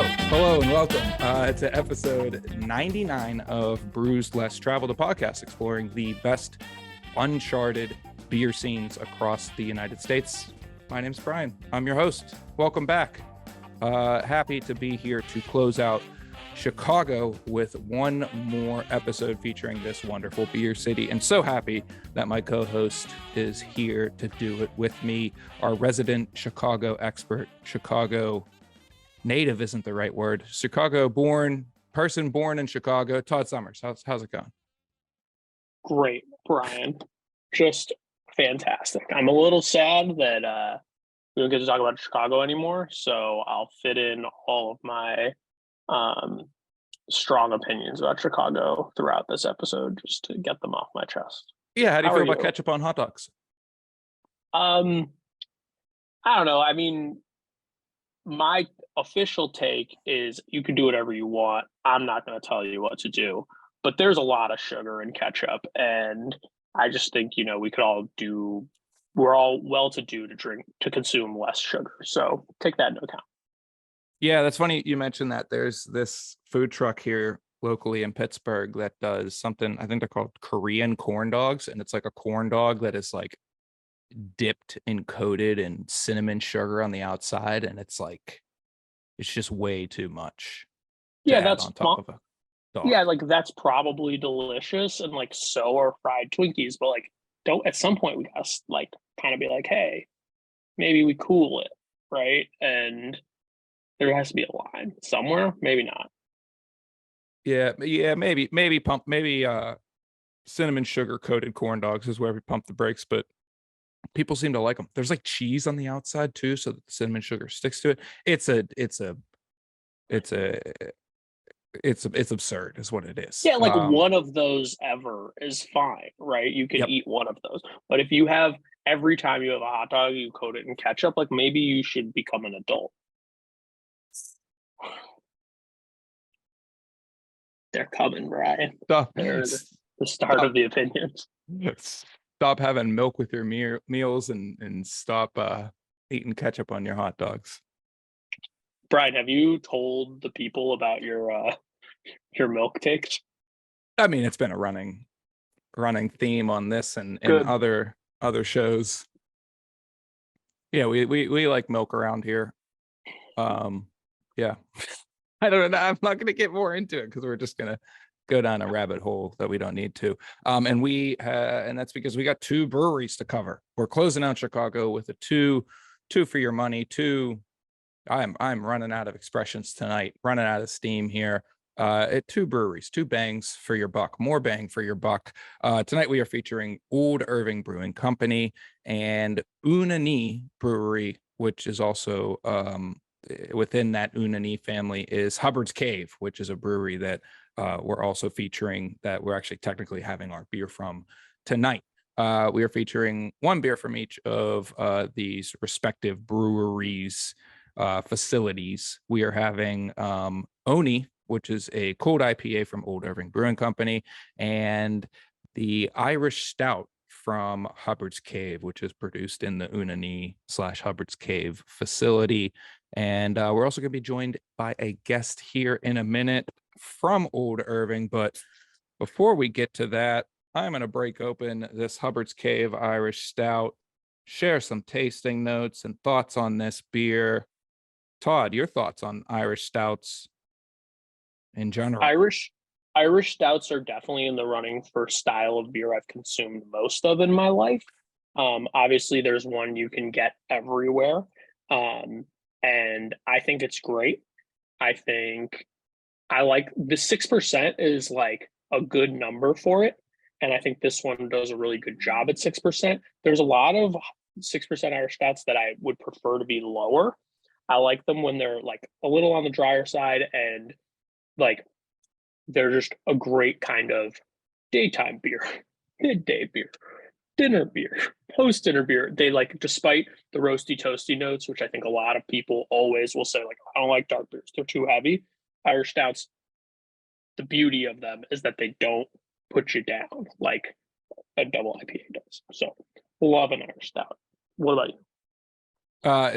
Hello, and welcome to episode 99 of Brews, Less Travel, the podcast exploring the best uncharted beer scenes across the United States. My name's Brian. I'm your host. Welcome back. Happy to be here to close out Chicago with one more episode featuring this wonderful beer city, and so happy that my co-host is here to do it with me, our resident Chicago expert, Chicago native isn't the right word, Chicago person born in Chicago, Todd Summers. How's it going? Great, Brian. Just fantastic. I'm a little sad that we don't get to talk about Chicago anymore, so I'll fit in all of my strong opinions about Chicago throughout this episode just to get them off my chest. Yeah, how do you feel about ketchup on hot dogs? I don't know. I mean, my official take is you can do whatever you want. I'm not going to tell you what to do, but there's a lot of sugar in ketchup, and I just think, we're all well-to-do to consume less sugar. So take that into account. Yeah, that's funny you mentioned that. There's this food truck here locally in Pittsburgh that does something, I think they're called Korean corn dogs, and it's like a corn dog that is like dipped and coated in cinnamon sugar on the outside, and it's just way too much. Yeah, that's on top of a dog. Yeah, like that's probably delicious, and like so are fried Twinkies, but like don't at some point we gotta like kind of be like, hey, maybe we cool it, right? And there has to be a line somewhere, maybe not. Yeah, maybe cinnamon sugar coated corn dogs is where we pump the brakes, but people seem to like them. There's like cheese on the outside too, so that the cinnamon sugar sticks to it. It's absurd is what it is. Yeah, like one of those ever is fine, right? You can eat one of those. But if you have every time you have a hot dog, you coat it in ketchup, like maybe you should become an adult. They're coming, Brian. They're the start of the opinions. Stop having milk with your meals and stop eating ketchup on your hot dogs. Brian, have you told the people about your milk takes? I mean, it's been a running theme on this and other shows. Yeah, we like milk around here. Yeah. I don't know. I'm not going to get more into it because we're just going to go down a rabbit hole that we don't need to. And that's because we got two breweries to cover. We're closing out Chicago with a two for your money. I'm running out of expressions tonight, running out of steam here. At two breweries, two bangs for your buck, more bang for your buck. Tonight we are featuring Old Irving Brewing Company and Année Brewery, which is also within that Année family is Hubbard's Cave, which is a brewery that we're also featuring, that we're actually technically having our beer from tonight. We are featuring one beer from each of these respective breweries facilities. We are having Année, which is a cold IPA from Old Irving Brewing Company, and the Irish Stout from Hubbard's Cave, which is produced in the Année/Hubbard's Cave facility. And we're also going to be joined by a guest here in a minute from Old Irving. But before we get to that, I'm going to break open this Hubbard's Cave Irish Stout, share some tasting notes and thoughts on this beer. Todd, your thoughts on Irish Stouts in general? Irish Stouts are definitely in the running for style of beer I've consumed most of in my life. Obviously, there's one you can get everywhere. And I think it's great. I think I like the 6% is like a good number for it. And I think this one does a really good job at 6%. There's a lot of 6% Irish Stouts that I would prefer to be lower. I like them when they're like a little on the drier side, and like they're just a great kind of daytime beer, midday beer, dinner beer, post-dinner beer. They like, despite the roasty toasty notes, which I think a lot of people always will say, like, I don't like dark beers, they're too heavy. Irish Stouts, the beauty of them is that they don't put you down like a double IPA does. So love an Irish Stout. What about you?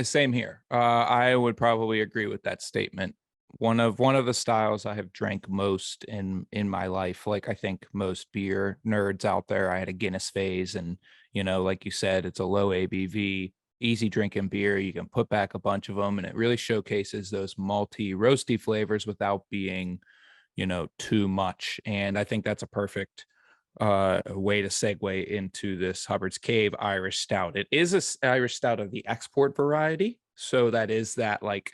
Same here. I would probably agree with that statement one of the styles I have drank most in my life. Like I think most beer nerds out there, I had a Guinness phase, and like you said, it's a low ABV, easy drinking beer. You can put back a bunch of them, and it really showcases those malty, roasty flavors without being, too much. And I think that's a perfect way to segue into this Hubbard's Cave Irish Stout. It is a Irish Stout of the export variety, so that is that like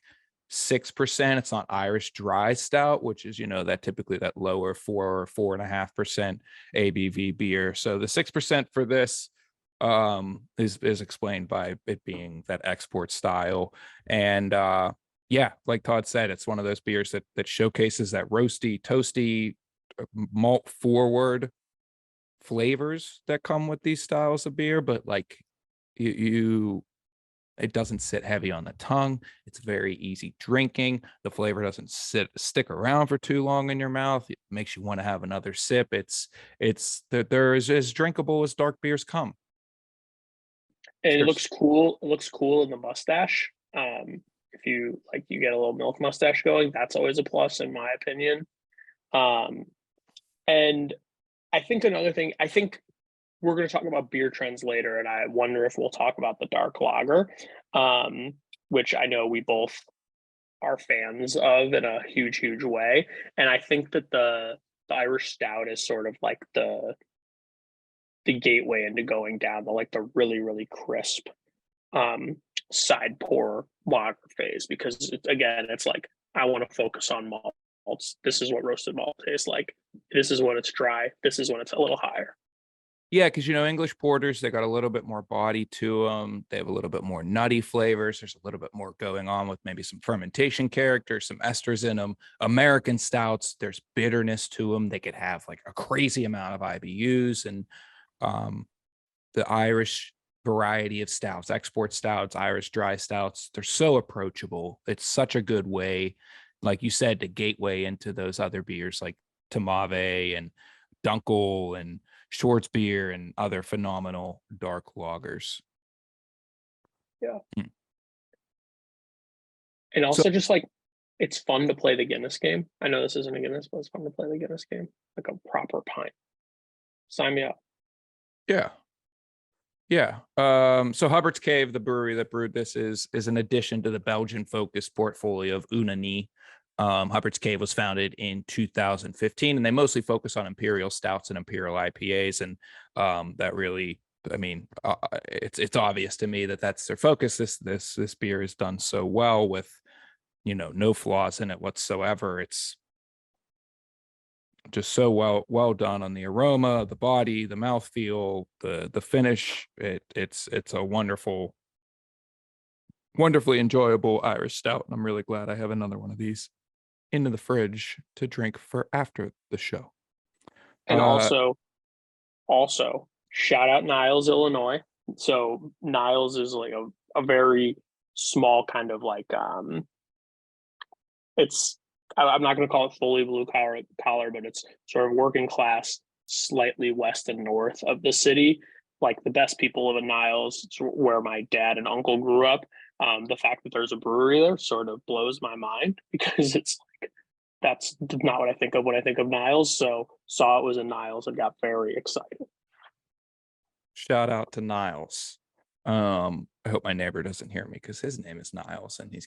6%. It's not Irish dry stout, which is that typically that lower 4.5% ABV beer. So the 6% for this is explained by it being that export style. And yeah, like Todd said, it's one of those beers that showcases that roasty, toasty, malt forward flavors that come with these styles of beer, but like you it doesn't sit heavy on the tongue. It's very easy drinking. The flavor doesn't stick around for too long in your mouth. It makes you want to have another sip. They're as drinkable as dark beers come. And it Cheers. looks cool. It looks cool in the mustache. If you get a little milk mustache going, that's always a plus in my opinion. And I think another thing, I think we're going to talk about beer trends later, and I wonder if we'll talk about the dark lager, which I know we both are fans of in a huge, huge way. And I think that the Irish Stout is sort of like the gateway into going down the really, really crisp side pour lager phase, because it's like, I want to focus on malts. This is what roasted malt tastes like. This is when it's dry. This is when it's a little higher. Yeah, because English porters, they got a little bit more body to them. They have a little bit more nutty flavors. There's a little bit more going on with maybe some fermentation character, some esters in them. American stouts, there's bitterness to them. They could have like a crazy amount of IBUs. And the Irish variety of stouts, export stouts, Irish dry stouts, they're so approachable. It's such a good way, like you said, to gateway into those other beers like Tamave and Dunkel and Schwarzbier and other phenomenal dark lagers. Yeah. And also just like, it's fun to play the Guinness game. I know this isn't a Guinness, but it's fun to play the Guinness game, like a proper pint. Sign me up. Yeah. Yeah. So Hubbard's Cave, the brewery that brewed this, is an addition to the Belgian-focused portfolio of Année. Hubbard's Cave was founded in 2015, and they mostly focus on imperial stouts and imperial IPAs. And that really, I mean, it's obvious to me that that's their focus. This beer is done so well with, no flaws in it whatsoever. It's just so well done on the aroma, the body, the mouthfeel, the finish. It's a wonderfully enjoyable Irish stout, and I'm really glad I have another one of these into the fridge to drink for after the show. And also shout out Niles, Illinois. So Niles is like a very small kind of like I'm not going to call it fully blue collar, but it's sort of working class, slightly west and north of the city. Like the best people of Niles, it's where my dad and uncle grew up. The fact that there's a brewery there sort of blows my mind, because it's like, that's not what I think of when I think of Niles. So saw it was in Niles and got very excited. Shout out to Niles. I hope my neighbor doesn't hear me, because his name is Niles, and he's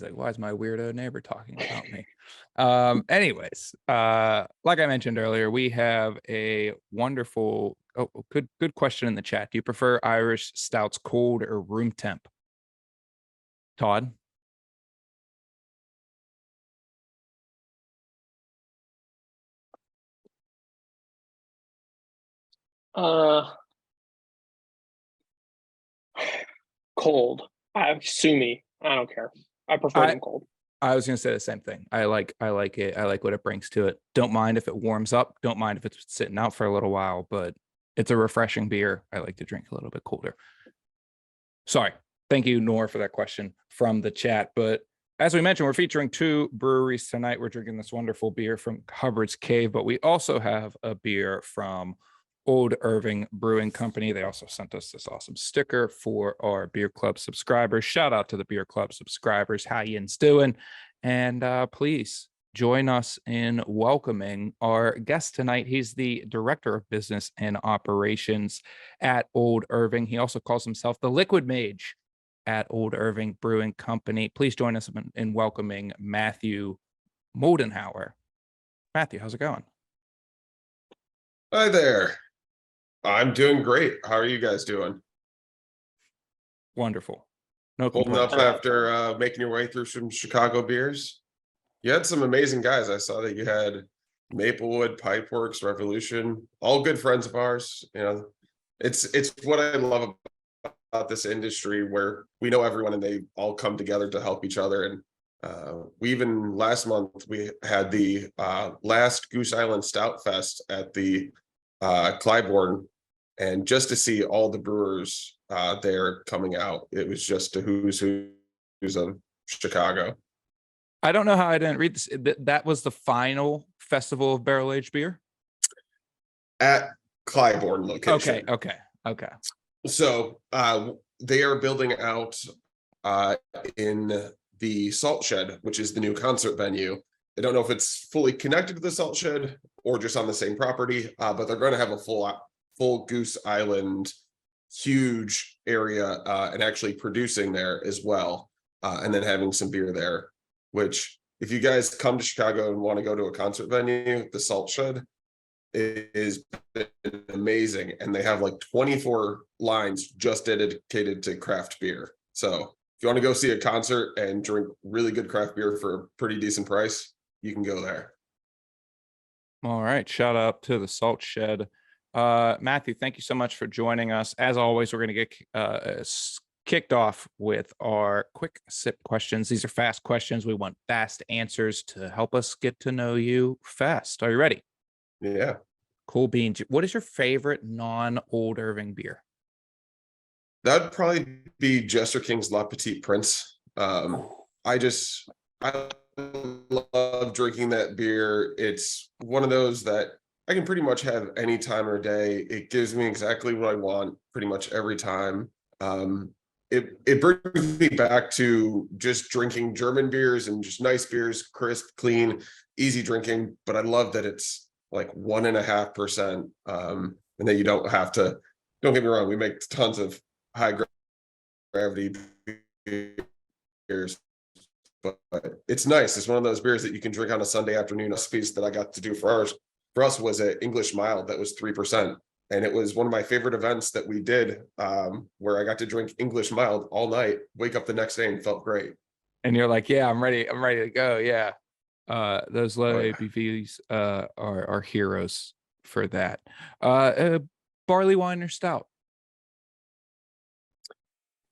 like, why is my weirdo neighbor talking about me? Anyways, like I mentioned earlier, we have a wonderful, good question in the chat. Do you prefer Irish stouts cold or room temp? Todd? Cold. Sue me. I don't care. I prefer them cold. I was gonna say the same thing. I like it. I like what it brings to it. Don't mind if it warms up. Don't mind if it's sitting out for a little while, but it's a refreshing beer. I like to drink a little bit colder. Sorry. Thank you, Nor, for that question from the chat. But as we mentioned, we're featuring two breweries tonight. We're drinking this wonderful beer from Hubbard's Cave, but we also have a beer from Old Irving Brewing Company. They also sent us this awesome sticker for our Beer Club subscribers. Shout out to the Beer Club subscribers. How yin's doing? And please join us in welcoming our guest tonight. He's the Director of Business and Operations at Old Irving. He also calls himself the Liquid Mage at Old Irving Brewing Company. Please join us in welcoming Matthew Moldenhauer. Matthew, how's it going? Hi there. I'm doing great. How are you guys doing? Wonderful. No Holding up complaints. after making your way through some Chicago beers? You had some amazing guys. I saw that you had Maplewood, Pipeworks, Revolution, all good friends of ours. You know, it's what I love about this industry where we know everyone and they all come together to help each other. And we even last month we had the last Goose Island Stout Fest at the Clybourne, and just to see all the brewers there coming out, it was just a who's of Chicago. I don't know how I didn't read this. That was the final festival of barrel aged beer At Clybourne location. Okay. So they are building out in the Salt Shed, which is the new concert venue. I don't know if it's fully connected to the Salt Shed or just on the same property, but they're going to have a full Goose Island, huge area, and actually producing there as well, and then having some beer there. Which, if you guys come to Chicago and want to go to a concert venue, the Salt Shed is amazing, and they have like 24 lines just dedicated to craft beer. So if you want to go see a concert and drink really good craft beer for a pretty decent price, you can go there. All right. Shout out to the Salt Shed. Matthew, thank you so much for joining us. As always, we're going to get kicked off with our quick sip questions. These are fast questions. We want fast answers to help us get to know you fast. Are you ready? Yeah. Cool beans. What is your favorite non-Old Irving beer? That'd probably be Jester King's La Petite Prince. I love drinking that beer. It's one of those that I can pretty much have any time or day. It gives me exactly what I want pretty much every time. It brings me back to just drinking German beers and just nice beers, crisp, clean, easy drinking. But I love that it's like 1.5%, and that you don't have to. Don't get me wrong, we make tons of high gravity beers, but it's nice. It's one of those beers that you can drink on a Sunday afternoon. A piece that I got to do for us was an English mild that was 3%. And it was one of my favorite events that we did, where I got to drink English mild all night, wake up the next day and felt great. And you're like, yeah, I'm ready to go. Yeah. Those low yeah. ABVs are heroes for that. Barley wine or stout?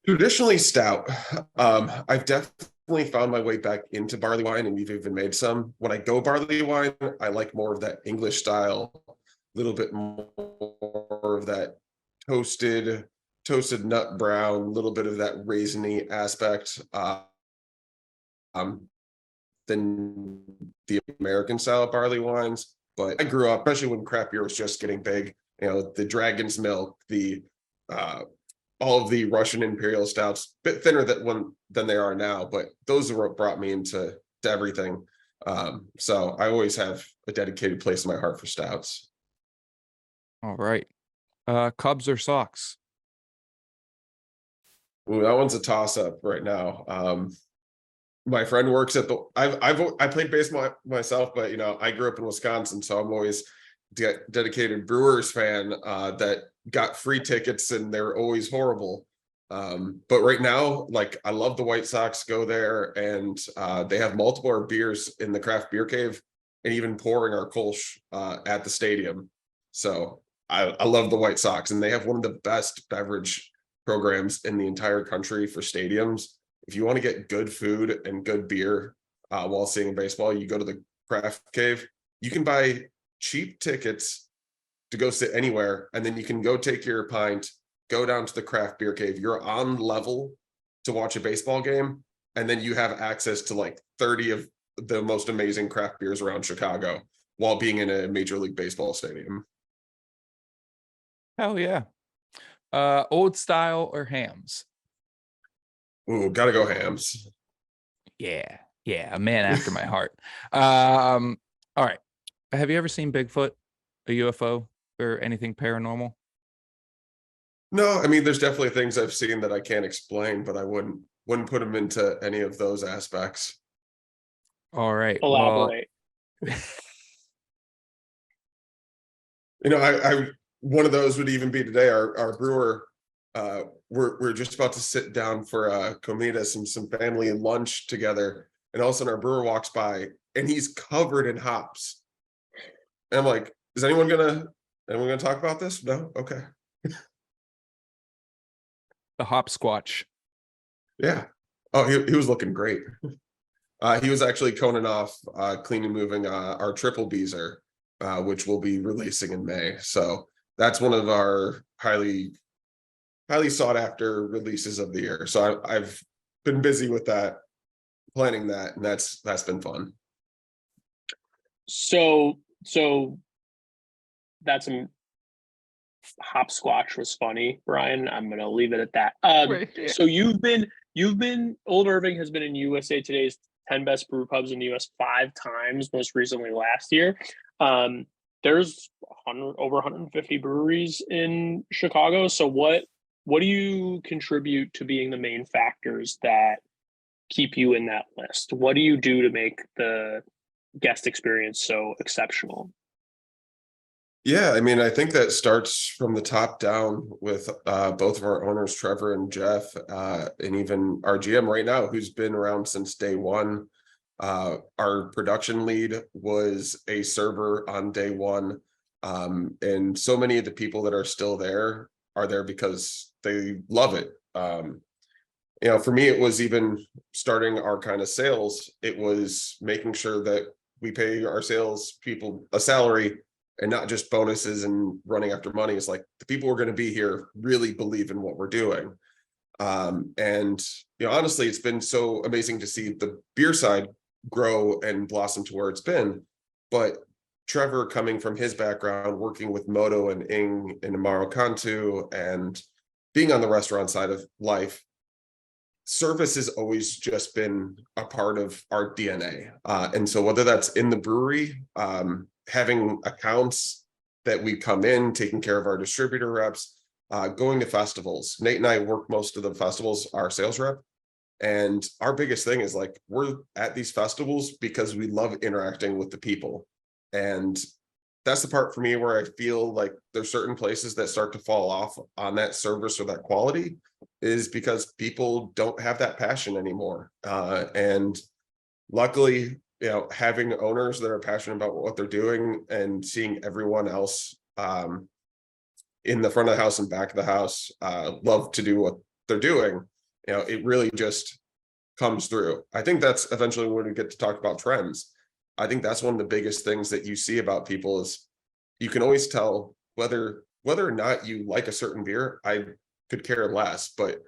Traditionally stout. I've definitely found my way back into barley wine, and we've even made some. When I go barley wine, I like more of that English style, a little bit more of that toasted nut brown, a little bit of that raisiny aspect, than the American style barley wines. But I grew up, especially when craft beer was just getting big, you know, the Dragon's Milk, the all of the Russian Imperial stouts, a bit thinner than they are now, but those are what brought me into everything. So I always have a dedicated place in my heart for stouts. All right. Cubs or Sox? Ooh, that one's a toss up right now. My friend works at I played baseball myself, but you know, I grew up in Wisconsin, so I'm always dedicated Brewers fan that got free tickets, and they're always horrible. But right now, like, I love the White Sox. Go there, and they have multiple beers in the craft beer cave, and even pouring our Kolsch at the stadium. So I love the White Sox, and they have one of the best beverage programs in the entire country for stadiums. If you want to get good food and good beer while seeing baseball, you go to the craft cave. You can buy cheap tickets to go sit anywhere, and then you can go take your pint, go down to the craft beer cave. You're on level to watch a baseball game, and then you have access to like 30 of the most amazing craft beers around Chicago while being in a Major League Baseball stadium. Hell yeah. Old style or hams? Ooh, gotta go hams. Yeah. Yeah, a man after my heart. All right. Have you ever seen Bigfoot, a UFO, or anything paranormal? No, I mean, there's definitely things I've seen that I can't explain, but I wouldn't put them into any of those aspects. All right. Elaborate. You know, I one of those would even be today. Our brewer, we're just about to sit down for comidas and some family lunch together, and all of a sudden our brewer walks by and he's covered in hops. And I'm like, is anyone gonna talk about this? No, okay, The hop squatch. yeah. Oh, he was looking great. He was actually coning off, cleaning, moving our triple beezer, which we'll be releasing in May. So that's one of our highly sought after releases of the year. So I've been busy with that, planning that, and that's been fun. So that's a hopsquatch was funny, Brian. I'm gonna leave it at that. Right, yeah. So you've been Old Irving has been in USA Today's 10 best brew pubs in the US 5 times, most recently last year. There's over 150 breweries in Chicago. So what do you contribute to being the main factors that keep you in that list? What do you do to make the guest experience so exceptional? Yeah, I mean, I think that starts from the top down with both of our owners, Trevor and Jeff, and even our GM right now, who's been around since day one. Our production lead was a server on day one, and so many of the people that are still there are there because they love it. You know, for me, it was even starting our kind of sales. It was making sure that we pay our sales people a salary and not just bonuses and running after money. It's like the people who are going to be here really believe in what we're doing. And, you know, honestly, it's been so amazing to see the beer side grow and blossom to where it's been. But Trevor, coming from his background, working with Moto and Ing and Amaro Cantu and being on the restaurant side of life, service has always just been a part of our DNA. And so whether that's in the brewery, having accounts that we come in, taking care of our distributor reps, going to festivals. Nate and I work most of the festivals, our sales rep. And our biggest thing is like, we're at these festivals because we love interacting with the people. And that's the part for me where I feel like there's certain places that start to fall off on that service or that quality, is because people don't have that passion anymore. And luckily, you know, having owners that are passionate about what they're doing and seeing everyone else in the front of the house and back of the house love to do what they're doing, you know, it really just comes through. I think that's eventually when we get to talk about trends. I think that's one of the biggest things that you see about people is you can always tell whether or not you like a certain beer. I could care less, but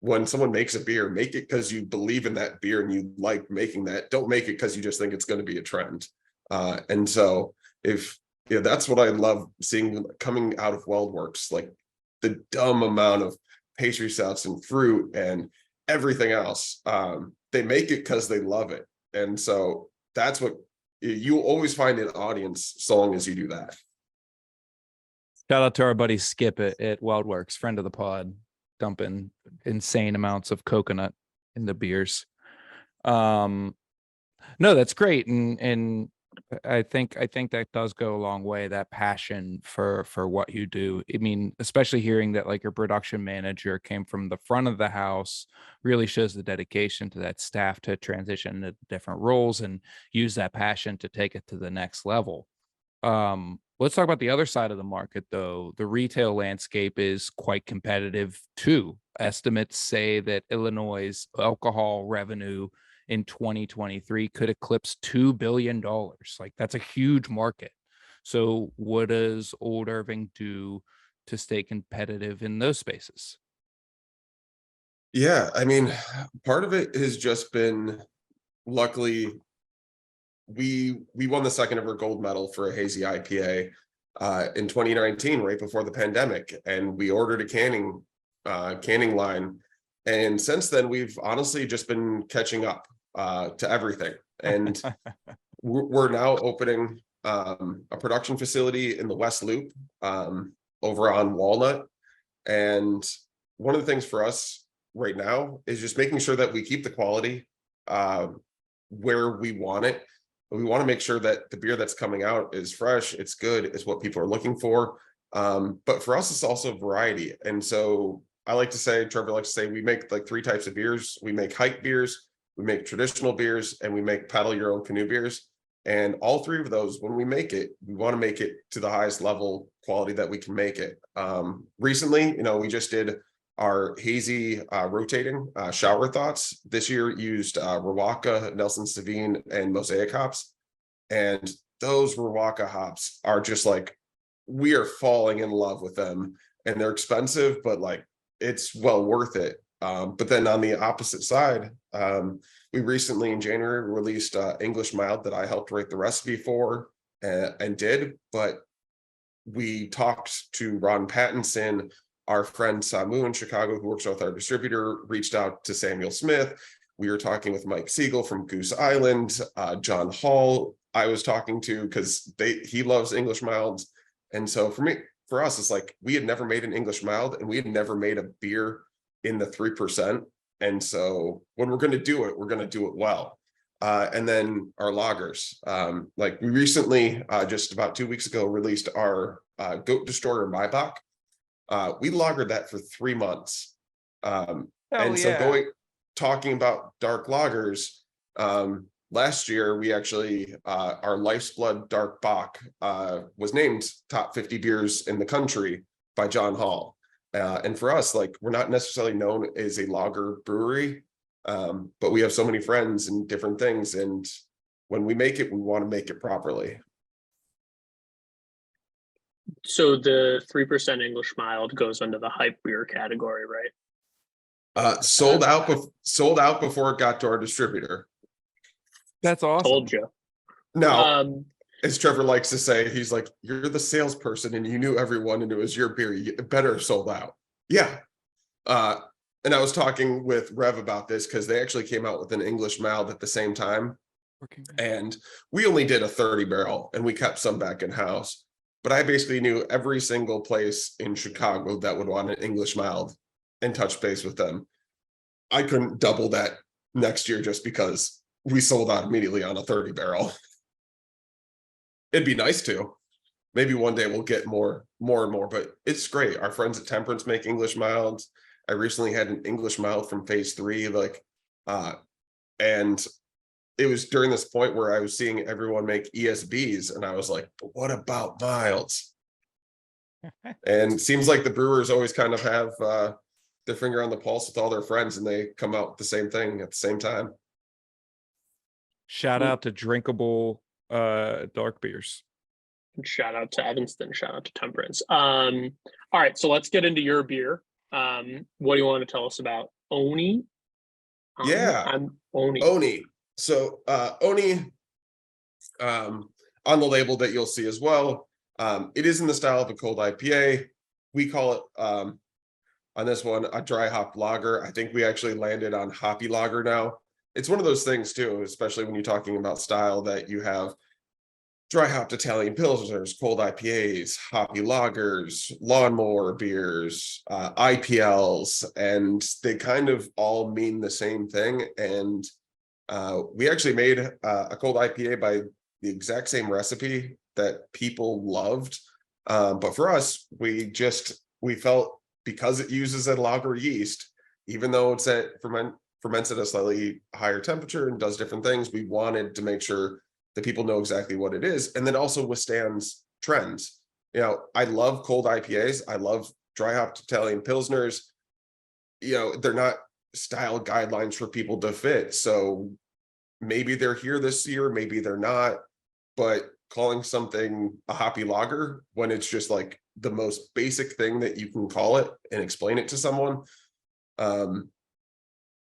when someone makes a beer, make it because you believe in that beer and you like making that. Don't make it because you just think it's going to be a trend. And so if you know, that's what I love seeing coming out of WeldWorks, like the dumb amount of pastry stouts and fruit and everything else. They make it because they love it. And so that's what you always find an audience so long as you do that. Shout out to our buddy Skip at WeldWorks, friend of the pod, dumping insane amounts of coconut in the beers. No, that's great. And I think that does go a long way, that passion for what you do. I mean, especially hearing that like your production manager came from the front of the house really shows the dedication to that staff to transition into different roles and use that passion to take it to the next level. Let's talk about the other side of the market, though. The retail landscape is quite competitive too. Estimates say that Illinois' alcohol revenue in 2023 could eclipse $2 billion. Like, that's a huge market. So what does Old Irving do to stay competitive in those spaces? Yeah, I mean, part of it has just been, luckily, we won the second ever gold medal for a hazy IPA in 2019, right before the pandemic, and we ordered a canning line. And since then, we've honestly just been catching up. to everything. And we're now opening a production facility in the West Loop over on Walnut. And one of the things for us right now is just making sure that we keep the quality where we want it. We want to make sure that the beer that's coming out is fresh, it's good, it's what people are looking for. But for us, it's also variety. And so I like to say, Trevor likes to say, we make like 3 types of beers. We make hike beers, we make traditional beers, and we make paddle your own canoe beers. And all 3 of those, when we make it, we want to make it to the highest level quality that we can make it. Recently, we just did our hazy rotating shower thoughts. This year used Rawaka, Nelson Sauvin, and Mosaic hops. And those Rawaka hops are just like, we are falling in love with them. And they're expensive, but like, it's well worth it. But then on the opposite side, we recently in January released English Mild that I helped write the recipe for and did. But we talked to Ron Pattinson, our friend Samu in Chicago, who works with our distributor, reached out to Samuel Smith. We were talking with Mike Siegel from Goose Island, John Hall I was talking to, because he loves English Milds. And so for us, it's like we had never made an English Mild, and we had never made a beer in the 3%. And so when we're going to do it, we're going to do it well. And then our lagers, like we recently, just about 2 weeks ago, released our Goat Destroyer Maibach. We lagered that for 3 months. So talking about dark lagers, last year we actually, our Life's Blood Dark Bock was named top 50 beers in the country by John Hall. And for us, like, we're not necessarily known as a lager brewery, but we have so many friends and different things. And when we make it, we want to make it properly. So the 3% English Mild goes under the hype beer category, right? Sold out before it got to our distributor. That's awesome. Told you. No. As Trevor likes to say, he's like, you're the salesperson and you knew everyone and it was your beer. You better have sold out. Yeah. And I was talking with Rev about this because they actually came out with an English Mild at the same time. And we only did a 30 barrel and we kept some back in house. But I basically knew every single place in Chicago that would want an English Mild and touch base with them. I couldn't double that next year just because we sold out immediately on a 30 barrel. It'd be nice to. Maybe one day we'll get more and more, but it's great. Our friends at Temperance make English Milds. I recently had an English Mild from Phase 3, and it was during this point where I was seeing everyone make ESBs, and I was like, but what about milds? And it seems like the brewers always kind of have their finger on the pulse with all their friends, and they come out with the same thing at the same time. Shout out to drinkable dark beers. Shout out to Evanston, shout out to Temperance. All right, so let's get into your beer. What do you want to tell us about Oni? I'm Oni. So Oni, on the label that you'll see as well, it is in the style of a cold IPA. We call it on this one a dry hop lager. I think we actually landed on Hoppy Lager now. It's one of those things too, especially when you're talking about style, that you have dry hopped Italian pilsners, cold IPAs, hoppy lagers, lawnmower beers, IPLs, and they kind of all mean the same thing. And we actually made a cold IPA by the exact same recipe that people loved. But for us, we felt, because it uses a lager yeast, even though it's ferments at a slightly higher temperature and does different things, we wanted to make sure that people know exactly what it is, and then also withstands trends. I love cold IPAs. I love dry hopped Italian pilsners. They're not style guidelines for people to fit. So maybe they're here this year, maybe they're not. But calling something a hoppy lager when it's just like the most basic thing that you can call it and explain it to someone,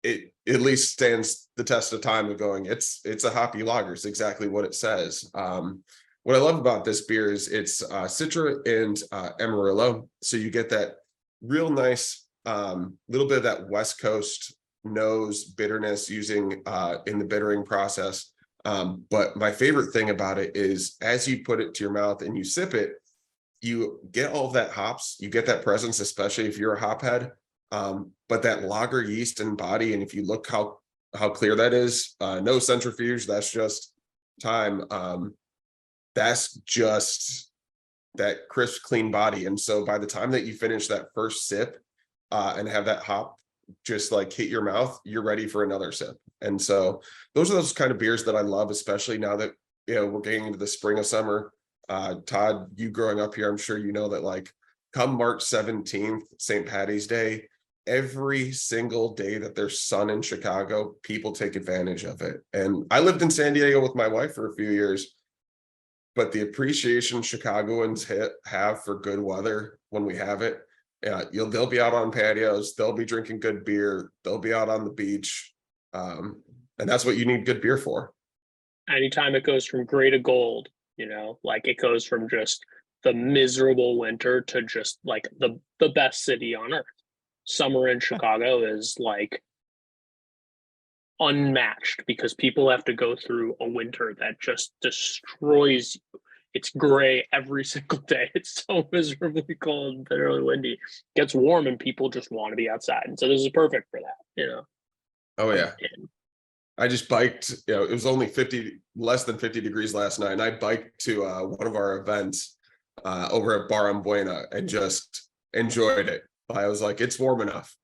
it at least stands the test of time of going, it's a hoppy lager. It's exactly what it says. What I love about this beer is it's Citra and Amarillo. So you get that real nice little bit of that West Coast nose bitterness using in the bittering process. But my favorite thing about it is as you put it to your mouth and you sip it, you get all of that hops, you get that presence, especially if you're a hop head. But that lager yeast and body, and if you look how clear that is, no centrifuge, that's just time. That's just that crisp, clean body. And so by the time that you finish that first sip and have that hop just like hit your mouth, you're ready for another sip. And so those are those kind of beers that I love, especially now that, you know, we're getting into the spring of summer. Todd, you growing up here, I'm sure you know that like come March 17th, St. Patty's Day, every single day that there's sun in Chicago, people take advantage of it. And I lived in San Diego with my wife for a few years, but the appreciation Chicagoans have for good weather when we have it, they'll be out on patios, they'll be drinking good beer, they'll be out on the beach, and that's what you need good beer for. Anytime it goes from gray to gold, you know, like it goes from just the miserable winter to just like the best city on earth. Summer in Chicago is like unmatched because people have to go through a winter that just destroys you. It's gray every single day. It's so miserably cold and bitterly windy. It gets warm and people just want to be outside. And so this is perfect for that, you know. Oh yeah. I just biked, you know, it was only less than 50 degrees last night. And I biked to one of our events over at Bar Buena and just enjoyed it. I was like, it's warm enough.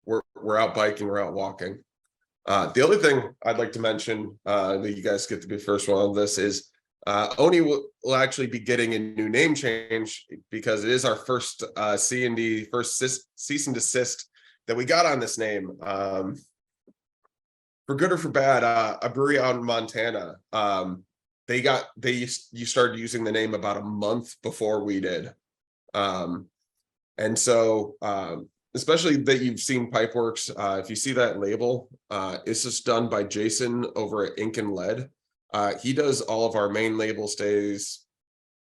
We're out biking, we're out walking. The other thing I'd like to mention that you guys get to be the first one on this is Oni will actually be getting a new name change because it is our first C&D, first cease and desist that we got on this name. For good or for bad, a brewery out in Montana, you started using the name about a month before we did. And so, especially that you've seen Pipeworks, if you see that label, it's just done by Jason over at Ink and Lead. He does all of our main label stays,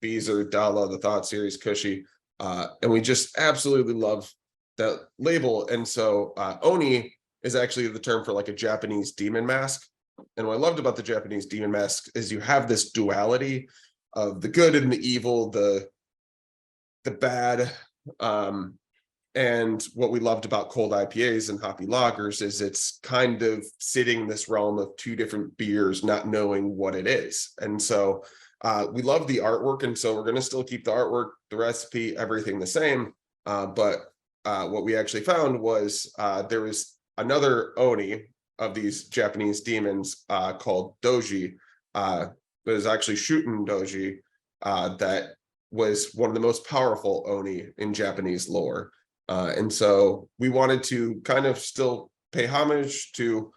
Beezer, Dala, the Thought Series, Cushy, and we just absolutely love that label. And so Oni is actually the term for like a Japanese demon mask. And what I loved about the Japanese demon mask is you have this duality of the good and the evil, the bad. And what we loved about cold IPAs and hoppy lagers is it's kind of sitting in this realm of two different beers, not knowing what it is. And so we love the artwork. And so we're going to still keep the artwork, the recipe, everything the same. But what we actually found was there was another Oni of these Japanese demons called Doji, that is actually Shuten Doji, that was one of the most powerful Oni in Japanese lore. And so we wanted to kind of still pay homage to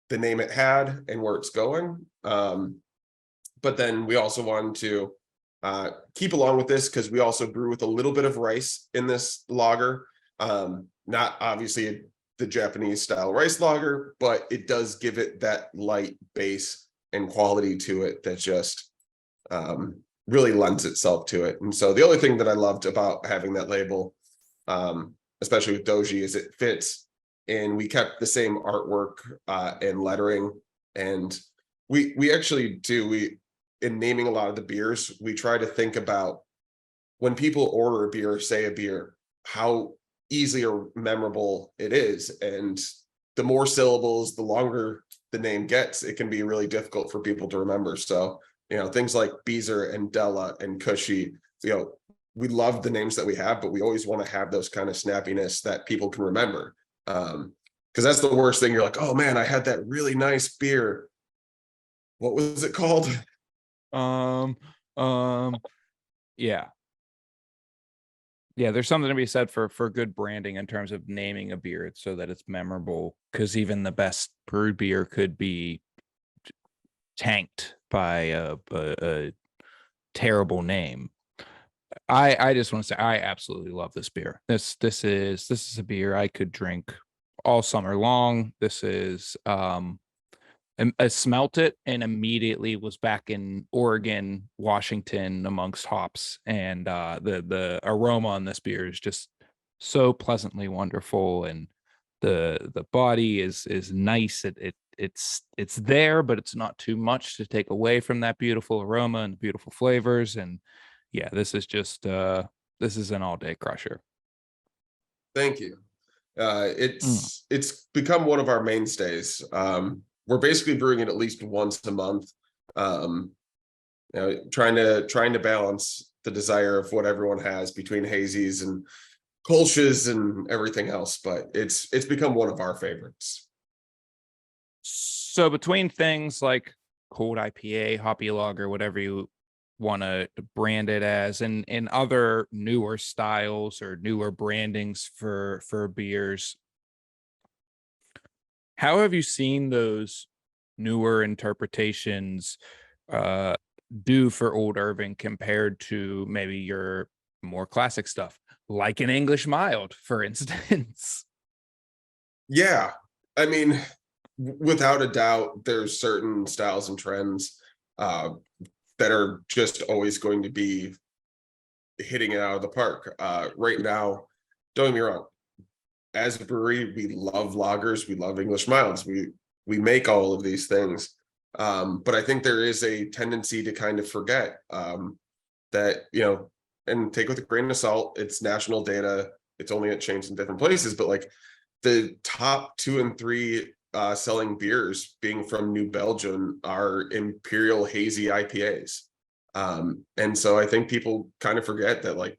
the name it had and where it's going. But then we also wanted to keep along with this because we also brew with a little bit of rice in this lager. Not obviously the Japanese style rice lager, but it does give it that light base and quality to it that just really lends itself to it. And so the other thing that I loved about having that label, especially with Doji, is it fits, and we kept the same artwork and lettering. And we actually do, in naming a lot of the beers, we try to think about when people order a beer or say a beer, how easy or memorable it is. And the more syllables, the longer the name gets, it can be really difficult for people to remember. So, you know, things like Beezer and Della and Cushy, you know, we love the names that we have, but we always want to have those kind of snappiness that people can remember. Because that's the worst thing. You're like, oh man, I had that really nice beer. What was it called? Yeah. Yeah, there's something to be said for good branding in terms of naming a beer so that it's memorable, because even the best brewed beer could be tanked by a terrible name. I just want to say I absolutely love this beer. This is a beer I could drink all summer long. This is I smelt it and immediately was back in Oregon, Washington amongst hops, and the aroma on this beer is just so pleasantly wonderful. And The body is nice. It's there, but it's not too much to take away from that beautiful aroma and beautiful flavors. And yeah, this is just this is an all-day crusher. Thank you. It's become one of our mainstays. We're basically brewing it at least once a month. Trying to balance the desire of what everyone has between hazies and Kolsch's and everything else, but it's become one of our favorites. So between things like cold IPA, Hoppy Lager, whatever you want to brand it as, and other newer styles or newer brandings for beers, how have you seen those newer interpretations do for Old Irving compared to maybe your more classic stuff, like an English mild, for instance? Yeah, I mean, without a doubt, there's certain styles and trends that are just always going to be hitting it out of the park. Right now, don't get me wrong, as a brewery, we love lagers, we love English milds, we make all of these things. But I think there is a tendency to kind of forget that, and take with a grain of salt, it's national data, it's only changed in different places, but like the top 2 and 3 selling beers being from New Belgium are Imperial Hazy IPAs. And so I think people kind of forget that, like,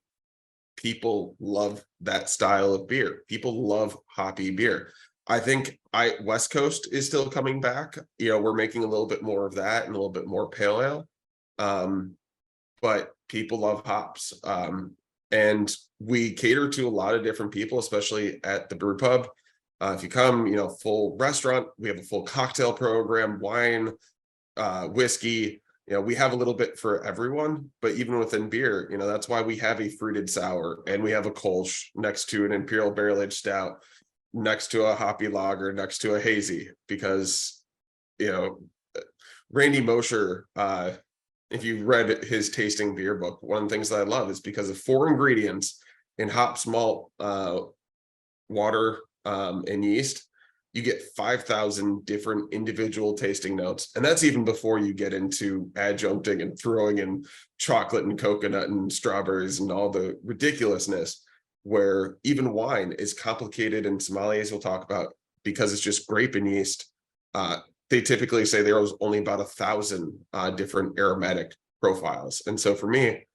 people love that style of beer. People love hoppy beer. I think West Coast is still coming back. We're making a little bit more of that and a little bit more pale ale. But people love hops. And we cater to a lot of different people, especially at the brew pub. If you come, full restaurant, we have a full cocktail program, wine, whiskey. We have a little bit for everyone, but even within beer, that's why we have a fruited sour and we have a Kolsch next to an Imperial Barrel Aged Stout, next to a Hoppy Lager, next to a hazy, because, Randy Mosher, if you read his tasting beer book, one of the things that I love is because of 4 ingredients in hops, malt, water, and yeast, you get 5,000 different individual tasting notes. And that's even before you get into adjuncting and throwing in chocolate and coconut and strawberries and all the ridiculousness, where even wine is complicated, and sommeliers will talk about, because it's just grape and yeast. They typically say there was only about 1,000 different aromatic profiles. And so for me,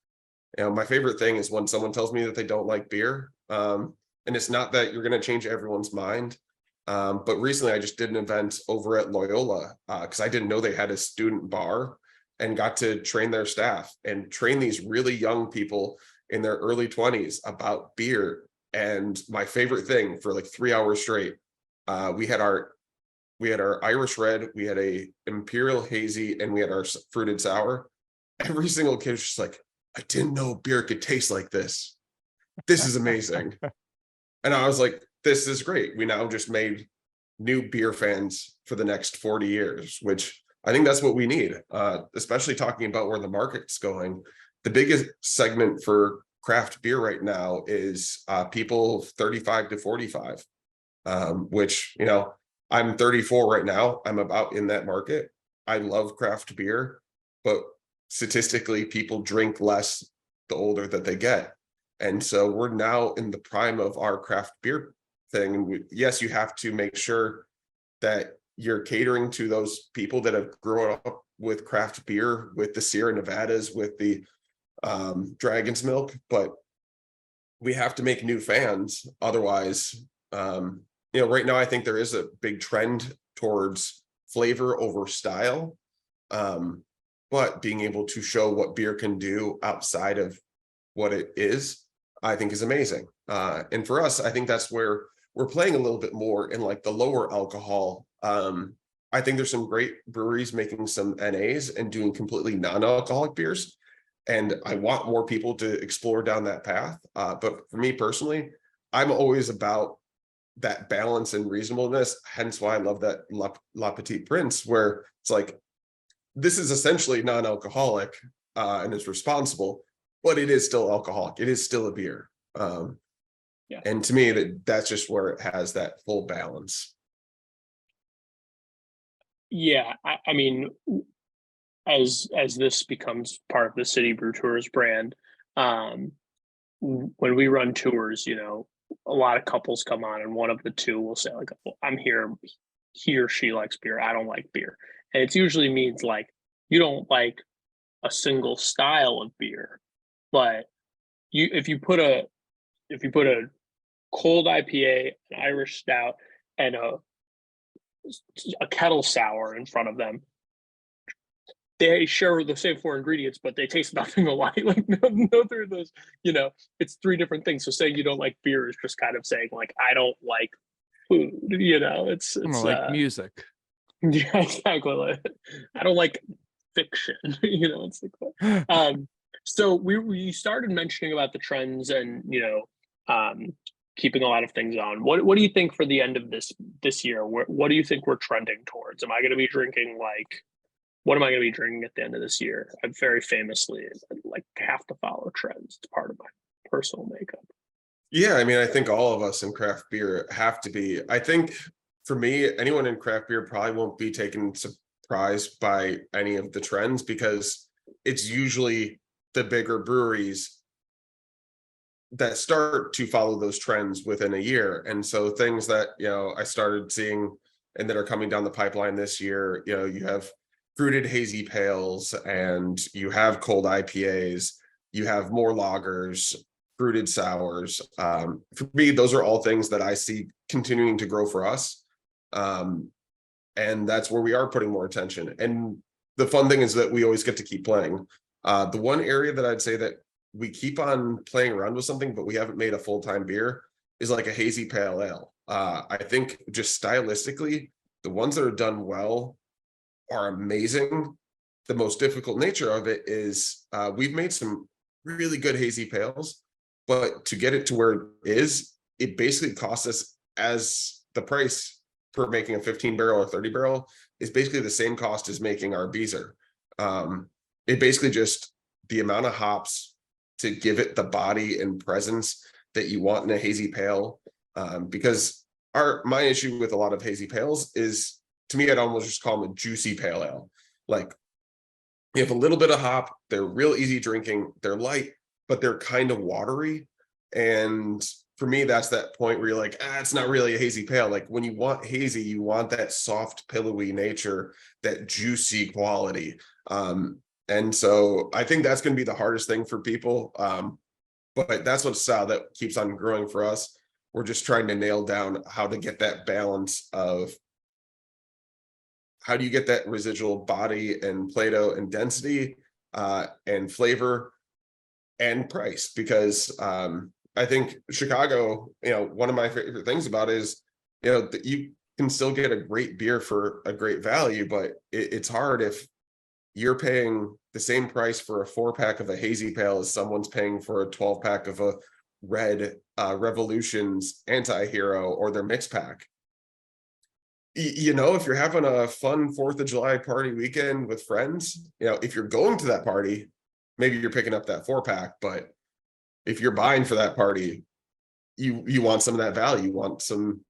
my favorite thing is when someone tells me that they don't like beer. And it's not that you're going to change everyone's mind. But recently I just did an event over at Loyola because I didn't know they had a student bar, and got to train their staff and train these really young people in their early 20s about beer. And my favorite thing, for like 3 hours straight, we had our Irish Red, we had a Imperial Hazy, and we had our fruited sour. Every single kid was just like, I didn't know beer could taste like this. This is amazing. And I was like, this is great. We now just made new beer fans for the next 40 years, which I think that's what we need, especially talking about where the market's going. The biggest segment for craft beer right now is people 35 to 45, which, I'm 34 right now. I'm about in that market. I love craft beer, but statistically, people drink less the older that they get. And so we're now in the prime of our craft beer thing. And yes, you have to make sure that you're catering to those people that have grown up with craft beer, with the Sierra Nevadas, with the Dragon's Milk, but we have to make new fans. Otherwise, right now, I think there is a big trend towards flavor over style. But being able to show what beer can do outside of what it is, I think is amazing. And for us, I think that's where we're playing a little bit more in like the lower alcohol. I think there's some great breweries making some Années and doing completely non-alcoholic beers. And I want more people to explore down that path. But for me personally, I'm always about that balance and reasonableness. Hence why I love that La Petite Prince, where it's like, this is essentially non-alcoholic and it's responsible, but it is still alcoholic. It is still a beer. Yeah. And to me, that's just where it has that full balance. Yeah, I mean, as this becomes part of the City Brew Tours brand, when we run tours, a lot of couples come on, and one of the two will say like, well, I'm here, he or she likes beer, I don't like beer. And it usually means like you don't like a single style of beer, but if you put a cold IPA, an Irish stout, and a kettle sour in front of them, they share the same four ingredients, but they taste nothing alike. Like no three of those, it's three different things. So saying you don't like beer is just kind of saying like, I don't like food, it's like music. Yeah, exactly. Like, I don't like fiction, it's like, so we started mentioning about the trends and, keeping a lot of things on. What do you think for the end of this year? What do you think we're trending towards? Am I going to be drinking what am I going to be drinking at the end of this year? I very famously have to follow trends. It's part of my personal makeup. Yeah, I mean, I think all of us in craft beer have to be. I think for me, anyone in craft beer probably won't be taken surprised by any of the trends, because it's usually the bigger breweries that start to follow those trends within a year. And so things that, I started seeing and that are coming down the pipeline this year, you have fruited hazy pales, and you have cold IPAs, you have more lagers, fruited sours. For me, those are all things that I see continuing to grow for us. And that's where we are putting more attention. And the fun thing is that we always get to keep playing. The one area that I'd say that we keep on playing around with something, but we haven't made a full-time beer, is like a hazy pale ale. I think just stylistically, the ones that are done well are amazing. The most difficult nature of it is we've made some really good hazy pales, but to get it to where it is, it basically costs us, as the price for making a 15 barrel or 30 barrel is basically the same cost as making our Beezer. It basically just the amount of hops to give it the body and presence that you want in a hazy pale. Because my issue with a lot of hazy pales is, to me, I'd almost just call them a juicy pale ale. Like, you have a little bit of hop, they're real easy drinking, they're light, but they're kind of watery. And for me, that's that point where you're like, it's not really a hazy pale. Like, when you want hazy, you want that soft, pillowy nature, that juicy quality. And so I think that's going to be the hardest thing for people. But that's what style that keeps on growing for us. We're just trying to nail down how to get that balance of how do you get that residual body and Plato and density and flavor and price. Because I think Chicago, one of my favorite things about it is, that you can still get a great beer for a great value, but it's hard if you're paying the same price for a 4-pack of a hazy pale as someone's paying for a 12-pack of a red Revolution's Anti-Hero or their mix pack. If you're having a fun 4th of July party weekend with friends, if you're going to that party, maybe you're picking up that 4-pack, but if you're buying for that party, you want some of that value, you want some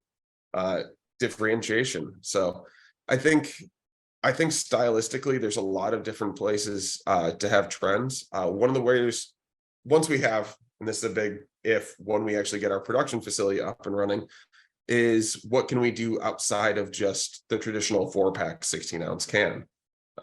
differentiation. So I think stylistically, there's a lot of different places to have trends. One of the ways, once we have, and this is a big if, when we actually get our production facility up and running, is what can we do outside of just the traditional 4-pack 16-ounce can.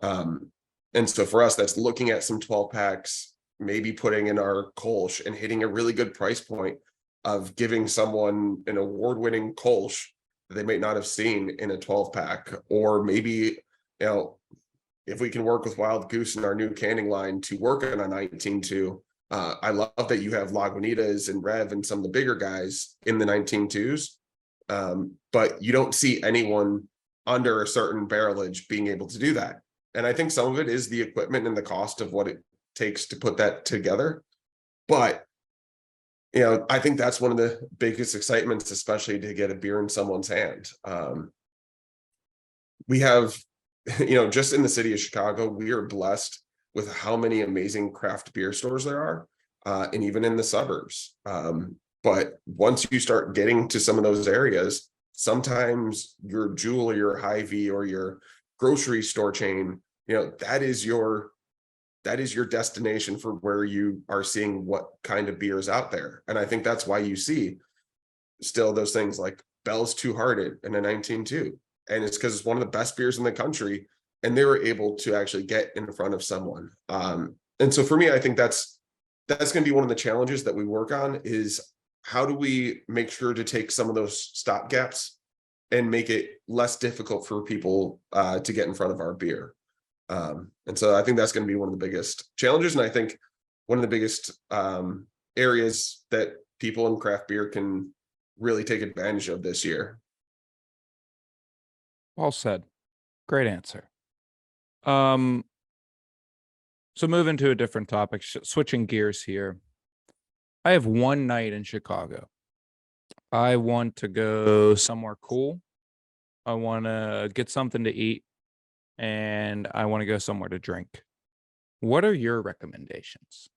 And so for us, that's looking at some 12-packs, maybe putting in our Kolsch and hitting a really good price point of giving someone an award-winning Kolsch they may not have seen in a 12-pack. Or maybe, if we can work with Wild Goose in our new canning line to work on a 19.2. I love that you have Lagunitas and Rev and some of the bigger guys in the 19.2s. But you don't see anyone under a certain barrelage being able to do that. And I think some of it is the equipment and the cost of what it takes to put that together. But, I think that's one of the biggest excitements, especially to get a beer in someone's hand. We have, just in the city of Chicago, we are blessed with how many amazing craft beer stores there are, and even in the suburbs. But But once you start getting to some of those areas, sometimes your Jewel or your Hy-Vee or your grocery store chain, that is your destination for where you are seeing what kind of beers out there. And I think that's why you see still those things like Bell's Two Hearted and a 19.2. And it's because it's one of the best beers in the country. And they were able to actually get in front of someone. And so for me, I think that's going to be one of the challenges that we work on is how do we make sure to take some of those stop gaps and make it less difficult for people to get in front of our beer. And so I think that's going to be one of the biggest challenges. And I think one of the biggest areas that people in craft beer can really take advantage of this year. Well said. Great answer. So moving to a different topic, switching gears here. I have one night in Chicago. I want to go somewhere cool. I want to get something to eat, and I want to go somewhere to drink. What are your recommendations?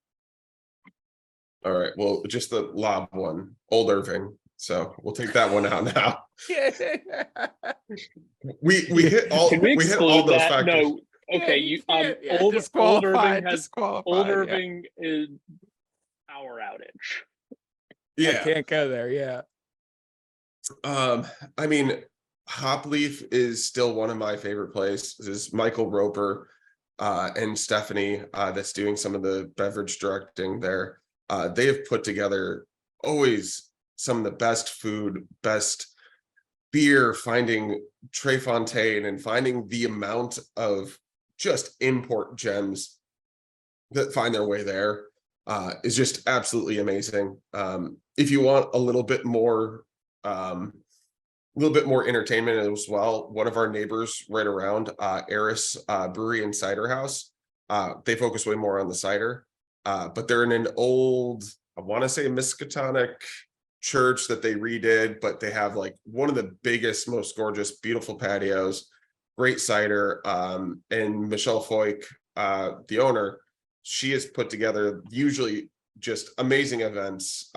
All right. Well, just the lob one, Old Irving. So we'll take that one out now. We hit all. Can we hit all exclude those that? factors. No. Okay. Old Irving has Old Irving is power outage. I can't go there. Yeah. I mean, Hop Leaf is still one of my favorite places. This is Michael Roper and Stephanie that's doing some of the beverage directing there. They have put together always some of the best food, best beer, finding Trey Fontaine and finding the amount of just import gems that find their way there is just absolutely amazing. If you want a little bit more entertainment as well, one of our neighbors right around, Eris Brewery and Cider House, they focus way more on the cider, but they're in an old, I want to say Miskatonic church that they redid, but they have like one of the biggest, most gorgeous, beautiful patios, great cider. And Michelle Foyk, the owner, she has put together usually just amazing events,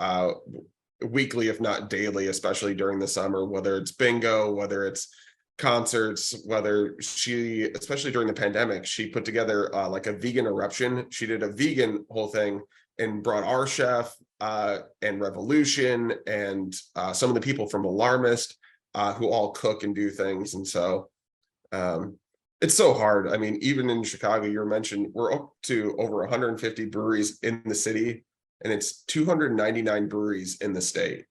weekly, if not daily, especially during the summer, whether it's bingo, whether it's concerts, whether she, especially during the pandemic, she put together like a vegan eruption. She did a vegan whole thing and brought our chef and Revolution and some of the people from Alarmist who all cook and do things. And so it's so hard. I mean, even in Chicago, you mentioned we're up to over 150 breweries in the city, and it's 299 breweries in the state.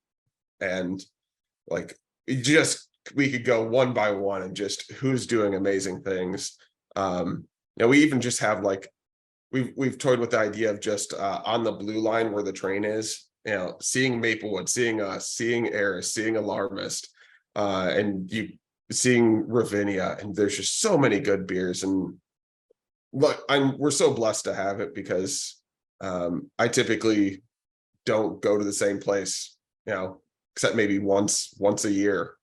And like, we could go one by one and just who's doing amazing things. We even just have like, we've toyed with the idea of just on the blue line where the train is, seeing Maplewood, seeing us, seeing Eris, seeing Alarmist, and you seeing Ravinia, and there's just so many good beers. And look, we're so blessed to have it because I typically don't go to the same place, except maybe once a year.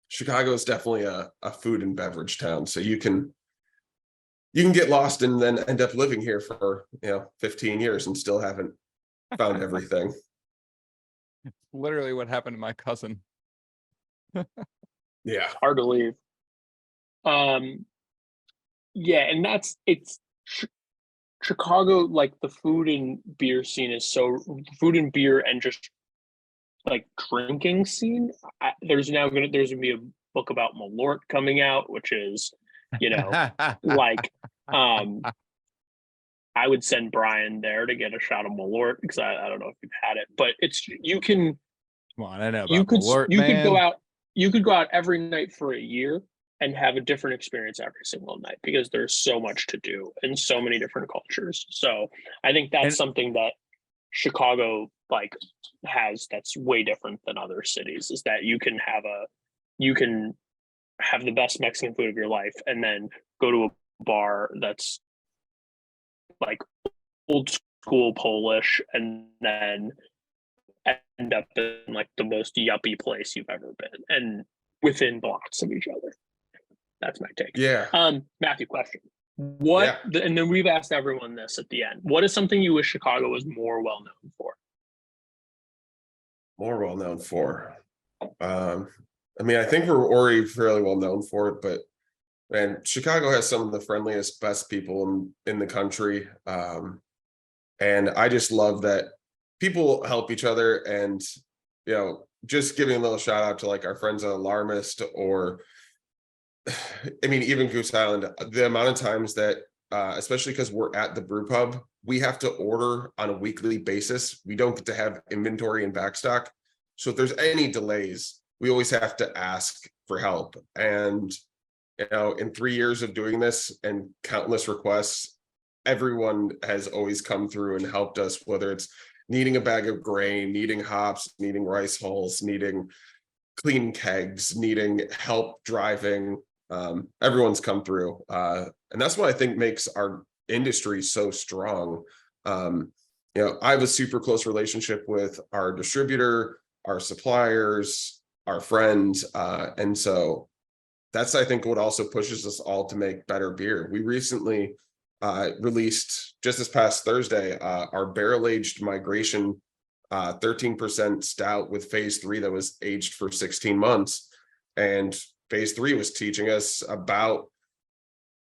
Chicago is definitely a food and beverage town, so you can get lost and then end up living here for 15 years and still haven't found everything. Literally what happened to my cousin. Yeah, hard to leave. Yeah, and it's Chicago, like the food and beer scene is so food and beer and just like drinking scene. There's gonna be a book about Malort coming out, which is like I would send Brian there to get a shot of Malort because I don't know if you've had it, but you can. Come on, I know about you could Malort, you man. could go out every night for a year and have a different experience every single night because there's so much to do and so many different cultures. So I think that's something that Chicago has that's way different than other cities, is that you can have the best Mexican food of your life and then go to a bar that's like old school Polish and then end up in like the most yuppie place you've ever been and within blocks of each other. That's my take. Yeah. Matthew, question. And then we've asked everyone this at the end. What is something you wish Chicago was more well known for? More well known for. I mean, I think we're already fairly well known for it, but man, Chicago has some of the friendliest, best people in the country. And I just love that people help each other, and you know, just giving a little shout out to like our friends at Alarmist, or I mean, even Goose Island, the amount of times that especially because we're at the brew pub, we have to order on a weekly basis. We don't get to have inventory and backstock. So if there's any delays, we always have to ask for help. And you know, in 3 years of doing this and countless requests, everyone has always come through and helped us, whether it's needing a bag of grain, needing hops, needing rice hulls, needing clean kegs, needing help driving. Everyone's come through. And that's what I think makes our industry so strong. You know, I have a super close relationship with our distributor, our suppliers, our friends. And so that's, I think, what also pushes us all to make better beer. We recently released, just this past Thursday, our barrel-aged migration 13% stout with phase 3 that was aged for 16 months. And phase 3 was teaching us about,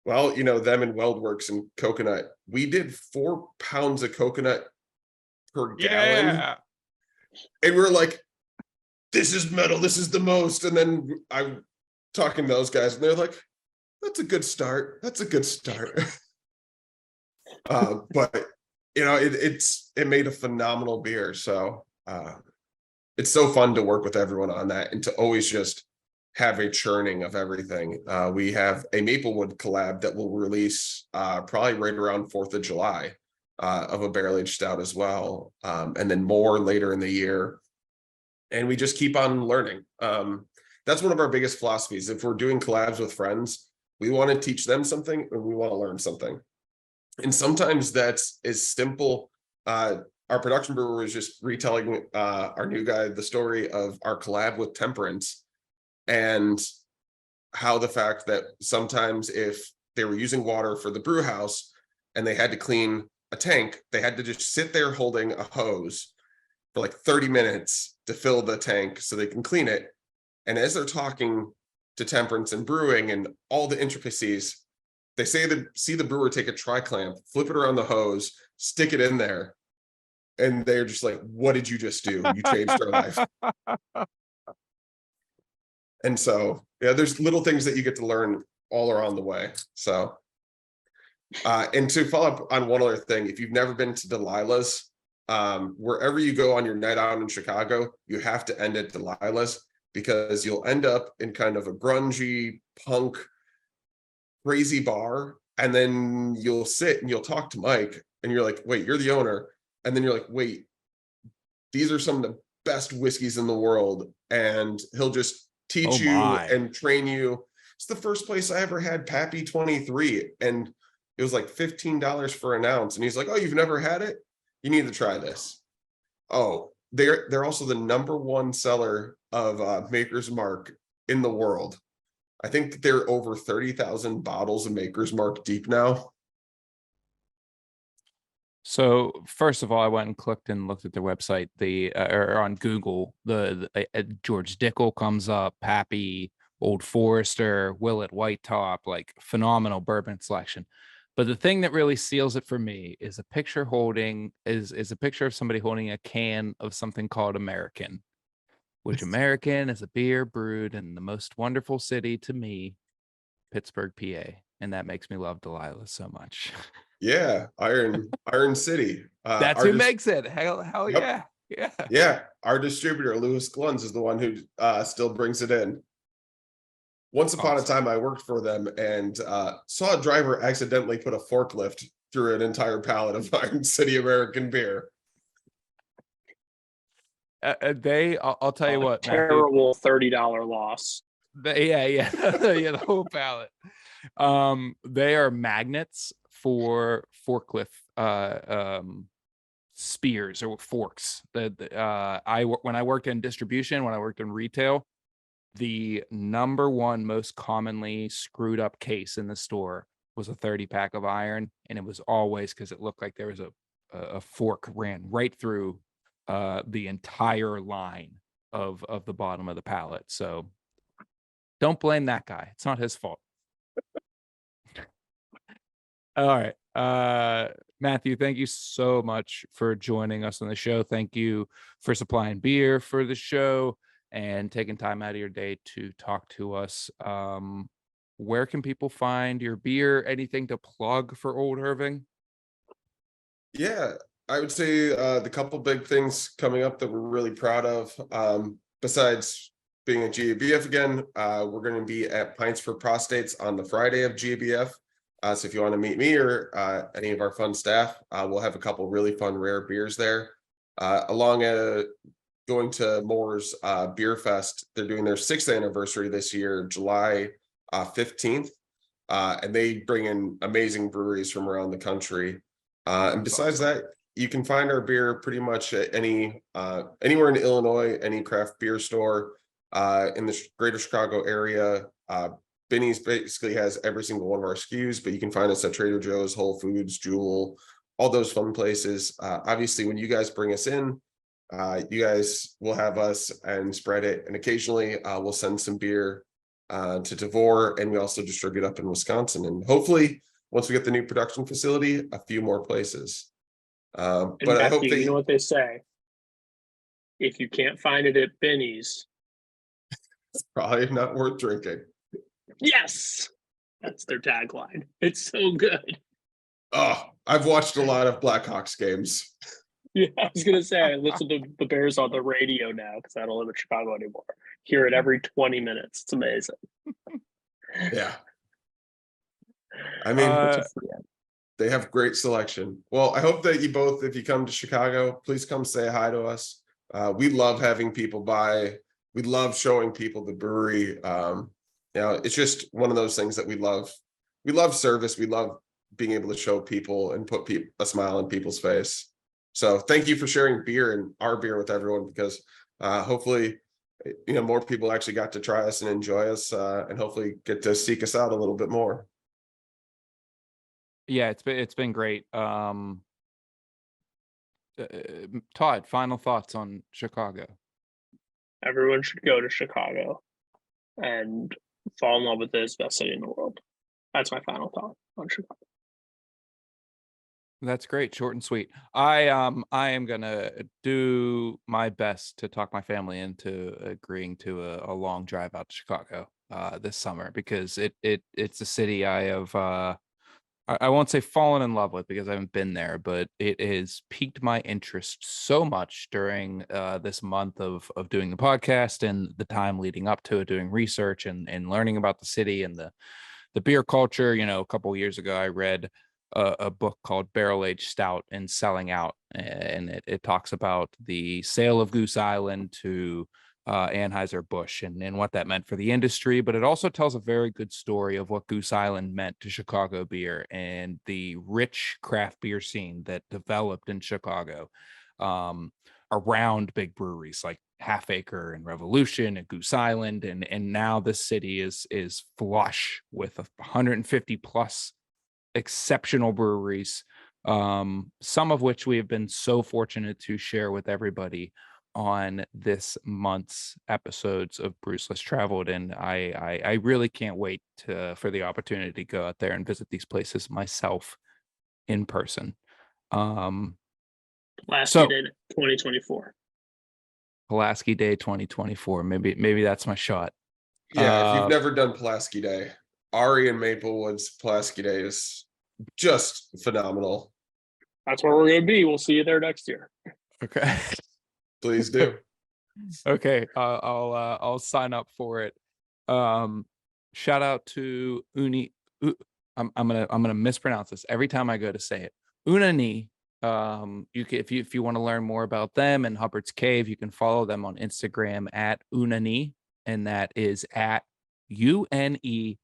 well, you know, them and WeldWorks and coconut. We did 4 pounds of coconut per gallon. And we're like, this is metal, this is the most. And then I'm talking to those guys and they're like, that's a good start. That's a good start. But you know, it made a phenomenal beer. So it's so fun to work with everyone on that and to always just have a churning of everything. We have a Maplewood collab that will release probably right around 4th of July of a barrel-aged stout as well. And then more later in the year. And we just keep on learning. That's one of our biggest philosophies. If we're doing collabs with friends, we want to teach them something and we want to learn something. And sometimes that's as simple. Our production brewer was just retelling our new guy the story of our collab with Temperance, and how the fact that sometimes if they were using water for the brew house and they had to clean a tank, they had to just sit there holding a hose for like 30 minutes to fill the tank so they can clean it. And as they're talking to Temperance and brewing and all the intricacies, they see the brewer take a tri-clamp, flip it around the hose, stick it in there. And they're just like, what did you just do? You changed our life. And so, yeah, there's little things that you get to learn all around the way. So, and to follow up on one other thing, if you've never been to Delilah's, wherever you go on your night out in Chicago, you have to end at Delilah's, because you'll end up in kind of a grungy, punk, crazy bar. And then you'll sit and you'll talk to Mike and you're like, wait, you're the owner. And then you're like, wait, these are some of the best whiskeys in the world. And he'll just teach you and train you. It's the first place I ever had Pappy 23. And it was like $15 for an ounce. And he's like, oh, you've never had it? You need to try this. Oh, they're also the #1 seller of Maker's Mark in the world. I think they're over 30,000 bottles of Maker's Mark deep now. So first of all, I went and clicked and looked at their website. Or on Google, the George Dickel comes up, Pappy, Old Forester, Willett White Top, like phenomenal bourbon selection. But the thing that really seals it for me is a picture is a picture of somebody holding a can of something called American, which American is a beer brewed in the most wonderful city to me, Pittsburgh, PA. And that makes me love Delilah so much. Yeah, Iron City. That's who makes it. Hell yep. Yeah. Yeah. Our distributor, Lewis Gluns, is the one who still brings it in. Once upon a time, I worked for them and saw a driver accidentally put a forklift through an entire pallet of Iron City American beer. I'll tell you what, terrible $30 loss. Yeah, the whole pallet. They are magnets for forklift spears or forks. When I worked in distribution, when I worked in retail, the #1 most commonly screwed up case in the store was a 30 pack of iron, and it was always because it looked like there was a fork ran right through the entire line of the bottom of the pallet. So don't blame that guy. It's not his fault. All right. Matthew, thank you so much for joining us on the show. Thank you for supplying beer for the show and taking time out of your day to talk to us. Where can people find your beer? Anything to plug for Old Irving? Yeah, I would say the couple big things coming up that we're really proud of, besides being at GABF again, we're going to be at Pints for Prostates on the Friday of GABF. So if you want to meet me or any of our fun staff, we'll have a couple really fun rare beers there. Along going to Moore's Beer Fest, they're doing their 6th anniversary this year, July 15th, and they bring in amazing breweries from around the country. And besides that, you can find our beer pretty much at anywhere in Illinois, any craft beer store in the greater Chicago area. Benny's basically has every single one of our SKUs, but you can find us at Trader Joe's, Whole Foods, Jewel, all those fun places. Obviously, when you guys bring us in, you guys will have us and spread it. And occasionally we'll send some beer to Devore, and we also distribute up in Wisconsin. And hopefully, once we get the new production facility, a few more places. But Matthew, I hope that you know what they say. If you can't find it at Benny's, it's probably not worth drinking. Yes, that's their tagline. It's so good. Oh, I've watched a lot of Blackhawks games. Yeah, I was gonna say I listen to the Bears on the radio now because I don't live in Chicago anymore. Hear it every 20 minutes. It's amazing. Yeah. I mean, Uh, they have great selection. Well, I hope that you both, if you come to Chicago, please come say hi to us. We love having people by. We love showing people the brewery. It's just one of those things that we love. We love service. We love being able to show people and put a smile on people's face. So thank you for sharing beer and our beer with everyone, because hopefully, more people actually got to try us and enjoy us, and hopefully get to seek us out a little bit more. Yeah, it's been great. Todd, final thoughts on Chicago? Everyone should go to Chicago and fall in love with it. It's the best city in the world. That's my final thought on Chicago. That's great, short and sweet. I am gonna do my best to talk my family into agreeing to a long drive out to Chicago this summer, because it's a city I have I won't say fallen in love with, because I haven't been there, but it has piqued my interest so much during this month of doing the podcast and the time leading up to it, doing research and learning about the city and the beer culture. A couple of years ago, I read a book called Barrel Aged Stout and Selling Out, and it talks about the sale of Goose Island to Anheuser-Busch and what that meant for the industry. But it also tells a very good story of what Goose Island meant to Chicago beer and the rich craft beer scene that developed in Chicago around big breweries like Half Acre and Revolution and Goose Island. And now this city is flush with 150 plus exceptional breweries, some of which we have been so fortunate to share with everybody on this month's episodes of Brews Less Traveled. And I really can't wait for the opportunity to go out there and visit these places myself in person. Pulaski Day 2024. Pulaski Day 2024. Maybe that's my shot. Yeah, if you've never done Pulaski Day, Ari and Maplewood's Pulaski Day is just phenomenal. That's where we're gonna be. We'll see you there next year. Okay. Please do. Okay, I'll sign up for it. Shout out to Uni. I'm gonna mispronounce this every time I go to say it. Année. You can, if you want to learn more about them and Hubbard's Cave, you can follow them on Instagram at Année, and that is at UNEANNEE.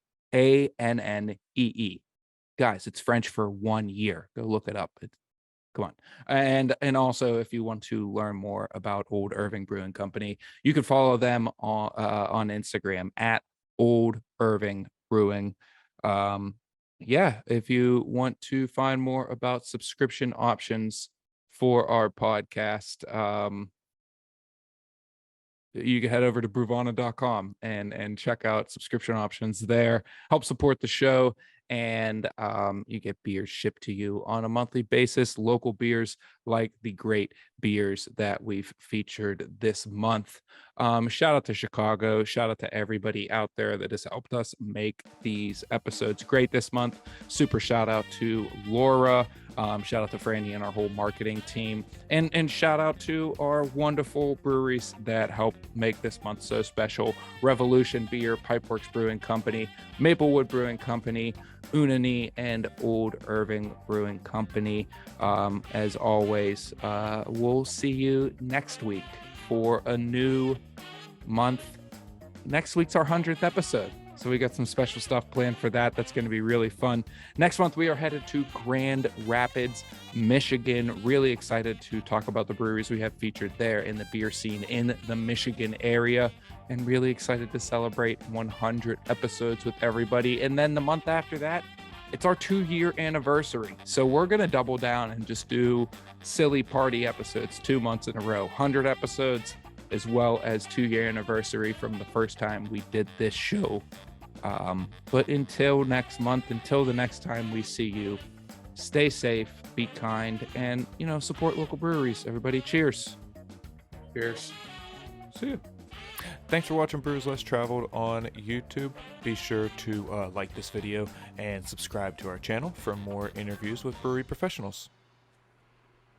Guys, it's French for 1 year. Go look it up. Come on. And also, if you want to learn more about Old Irving Brewing Company, you can follow them on Instagram at Old Irving Brewing. yeah, if you want to find more about subscription options for our podcast, you can head over to bruvana.com and check out subscription options there. Help support the show, and you get beers shipped to you on a monthly basis. Local beers like the great beers that we've featured this month. Shout out to Chicago. Shout out to everybody out there that has helped us make these episodes great this month. Super shout out to Laura. Shout out to Franny and our whole marketing team, and shout out to our wonderful breweries that help make this month so special: Revolution Beer, Pipeworks Brewing Company, Maplewood Brewing Company, Année, and Old Irving Brewing Company. As always, we'll see you next week for a new month. Next week's our 100th episode, so we got some special stuff planned for that. That's going to be really fun. Next month, we are headed to Grand Rapids, Michigan. Really excited to talk about the breweries we have featured there in the beer scene in the Michigan area, and really excited to celebrate 100 episodes with everybody. And then the month after that, it's our 2-year anniversary. So we're going to double down and just do silly party episodes 2 months in a row, 100 episodes, as well as 2-year anniversary from the first time we did this show. But until next month, until the next time we see you, stay safe, be kind, and, support local breweries. Everybody, cheers. Cheers. See you. Thanks for watching Brews Less Traveled on YouTube. Be sure to like this video and subscribe to our channel for more interviews with brewery professionals.